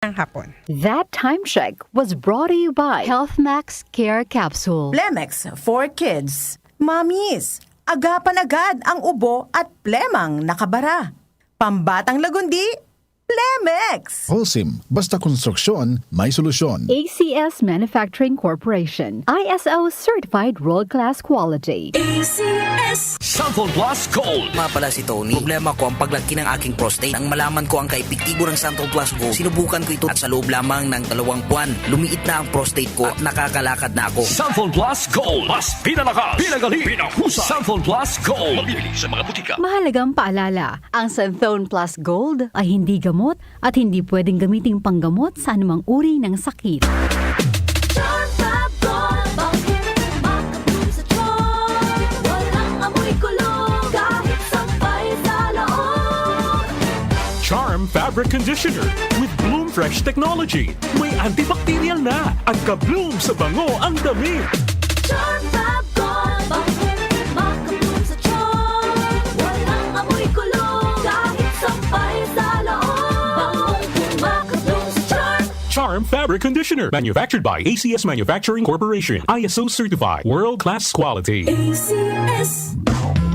ng hapon. That time check was brought to you by HealthMax Care Capsule. Plemex for Kids. Mommies, agapan agad ang ubo at plemang nakabara. Pambatang lagundi, Plemex! Holcim, basta konstruksyon, may solusyon. ACS Manufacturing Corporation, ISO certified world-class quality. Santhol Plus Gold. Nga pala si Tony. Problema ko ang paglaki ng aking prostate. Nang malaman ko ang kaepektibo ng Santhol Plus Gold, sinubukan ko ito at sa loob lamang ng 2 buwan, lumiit na ang prostate ko at nakakalakad na ako. Santhol Plus Gold. Mas pinalakas, pinagaling, pinahusay. Santhol Plus Gold. Mabibili sa mga butika. Mahalagang paalala, ang Santhone Plus Gold ay hindi gamot at hindi pwedeng gamiting panggamot sa anumang uri ng sakit. Charm Fabric Conditioner with Bloom Fresh Technology. May antibacterial na at ka-bloom sa bango ang damit. Charm Fab Gold, bakit makabloom sa charm? Walang amoy kulong, kahit sampay sa loob. Makabloom sa charm. Charm Fabric Conditioner. Manufactured by ACS Manufacturing Corporation. ISO certified. World-class quality. ACS.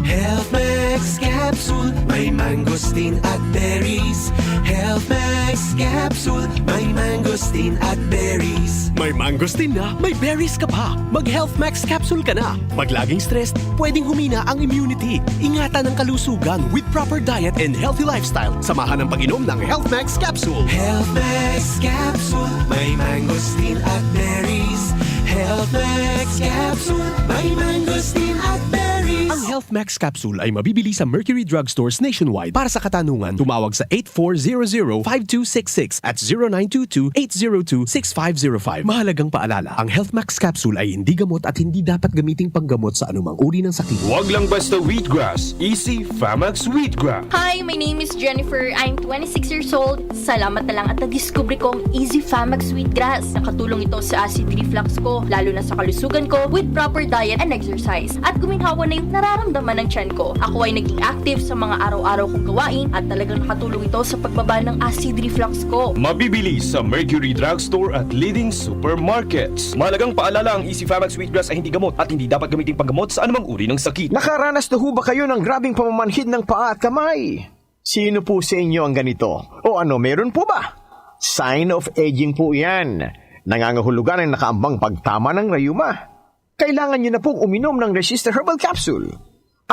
HealthMax Capsule, may mangosteen at berries. HealthMax Capsule, may mangosteen at berries. May mangosteen na, may berries ka pa. Mag-HealthMax Capsule ka na. Pag laging stressed, pwedeng humina ang immunity. Ingatan ang kalusugan with proper diet and healthy lifestyle. Samahan ang pag-inom ng HealthMax Capsule. HealthMax Capsule, may mangosteen at berries. HealthMax Capsule, may mangosteen at berries. Ang HealthMax Capsule ay mabibili sa Mercury Drugstores nationwide. Para sa katanungan, tumawag sa 8400-5266 at 0922-802-6505. Mahalagang paalala, ang HealthMax Capsule ay hindi gamot at hindi dapat gamiting panggamot sa anumang uri ng sakit. Huwag lang basta wheatgrass. Easy Famax Wheatgrass. Hi, my name is Jennifer. I'm 26 years old. Salamat na lang at na-discover ko ang Easy Famax Wheatgrass. Nakatulong ito sa acid reflux ko, lalo na sa kalusugan ko, with proper diet and exercise. At guminhawa na yung nararamdaman ng tiyan ko. Ako ay naging active sa mga araw-araw kong gawain at talagang nakatulong ito sa pagbaba ng acid reflux ko. Mabibili sa Mercury Drugstore at leading supermarkets. Mahalagang paalala, ang Easy Famax Wheatgrass ay hindi gamot at hindi dapat gamiting panggamot sa anumang uri ng sakit. Nakaranas na ho ba kayo ng grabing pamamanhid ng paa at kamay? Sino po sa inyo ang ganito? O ano, meron po ba? Sign of aging po yan. Nangangahulugan ang nakaambang pagtama ng rayuma. Kailangan nyo na pong uminom ng Resistor Herbal Capsule.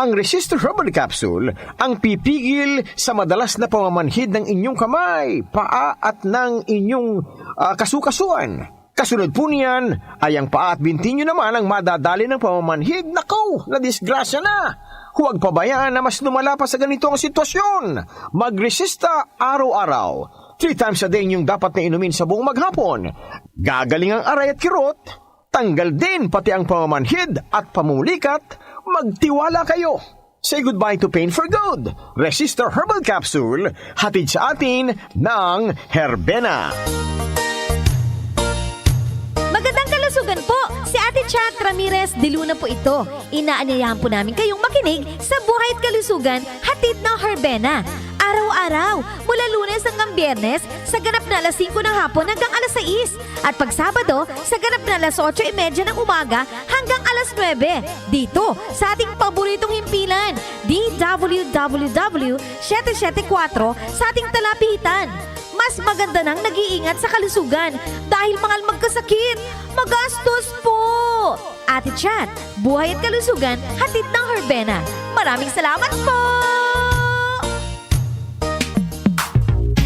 Ang Resistor Herbal Capsule ang pipigil sa madalas na pamamanhid ng inyong kamay, paa at ng inyong kasukasuan. Kasunod po niyan ay ang paa at binti nyo naman ang madadali ng pamamanhid. Nakaw, na disgrasya na! Huwag pabayaan na mas lumala pa sa ganito ang sitwasyon. Magresista araw-araw. 3 times a day inyong dapat na inumin sa buong maghapon. Gagaling ang aray at kirot. Tanggal din pati ang pamamanhid at pamulikat. Magtiwala kayo. Say goodbye to pain for good. Resistor Herbal Capsule, hatid sa atin ng Herbena. Magandang kalusugan po! Si Ate Chat Ramirez de Luna po ito. Inaanyayahan po namin kayong makinig sa Buhay at Kalusugan, hatid ng Herbena. Araw-araw, mula Lunes hanggang Biyernes, sa ganap na alas 5 ng hapon hanggang alas 6. At pag Sabado, sa ganap na alas 8:30 ng umaga hanggang alas 9. Dito, sa ating paboritong himpilan, DWWW 774 sa ating talapitan. Mas maganda nang nag-iingat sa kalusugan dahil mahal magkasakit. Magastos po! Ate Chat, Buhay at Kalusugan, hatid ng Herbena. Maraming salamat po!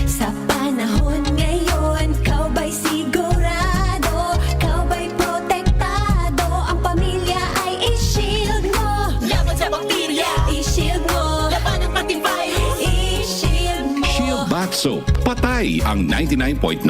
Sa panahon ngayon, kau ba'y sigurado? Kau ba'y protektado? Ang pamilya ay i-shield mo. Laban sa bakterya, i-shield mo. Laban ng pati virus, i-shield mo. Shield Bath Soap. Patay ang 99.9%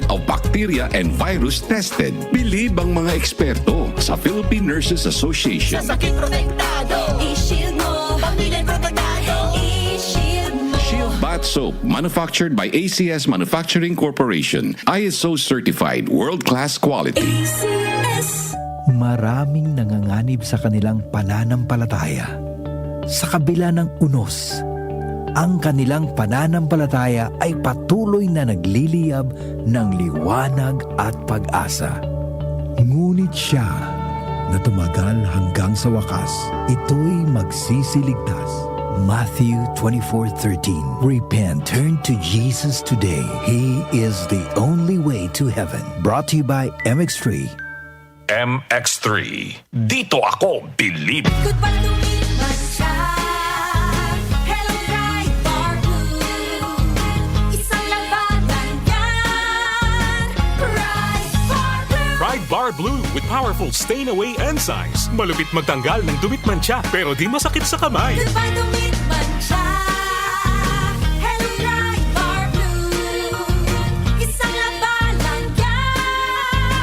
of bacteria and virus tested. Bilib ang mga eksperto sa Philippine Nurses Association. Sa sakit protektado, i-shield mo. Pamilya protektado, i-shield mo. Shield Bath Soap, manufactured by ACS Manufacturing Corporation. ISO certified, world-class quality. ACS. Maraming nanganganib sa kanilang pananampalataya. Sa kabila ng unos, ang kanilang pananampalataya ay patuloy na nagliliyab ng liwanag at pag-asa. Ngunit siya na tumagal hanggang sa wakas, ito'y magsisiligtas. Matthew 24:13. Repent, turn to Jesus today. He is the only way to heaven. Brought to you by MX3. MX3. Dito ako believe. Pride Bar Blue with powerful stain-away enzymes. Malupit magtanggal ng dumit mancha pero di masakit sa kamay.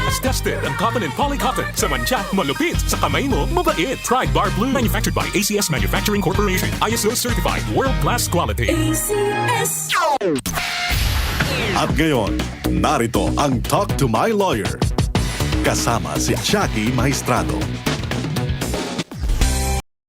As tested ang cotton and polycotton. Sa mancha, malupit. Sa kamay mo, mabait. Pride Bar Blue. Manufactured by ACS Manufacturing Corporation. ISO certified. World-class quality. At ngayon, narito ang Talk to My Lawyer. Kasama si Jackie Maestrado.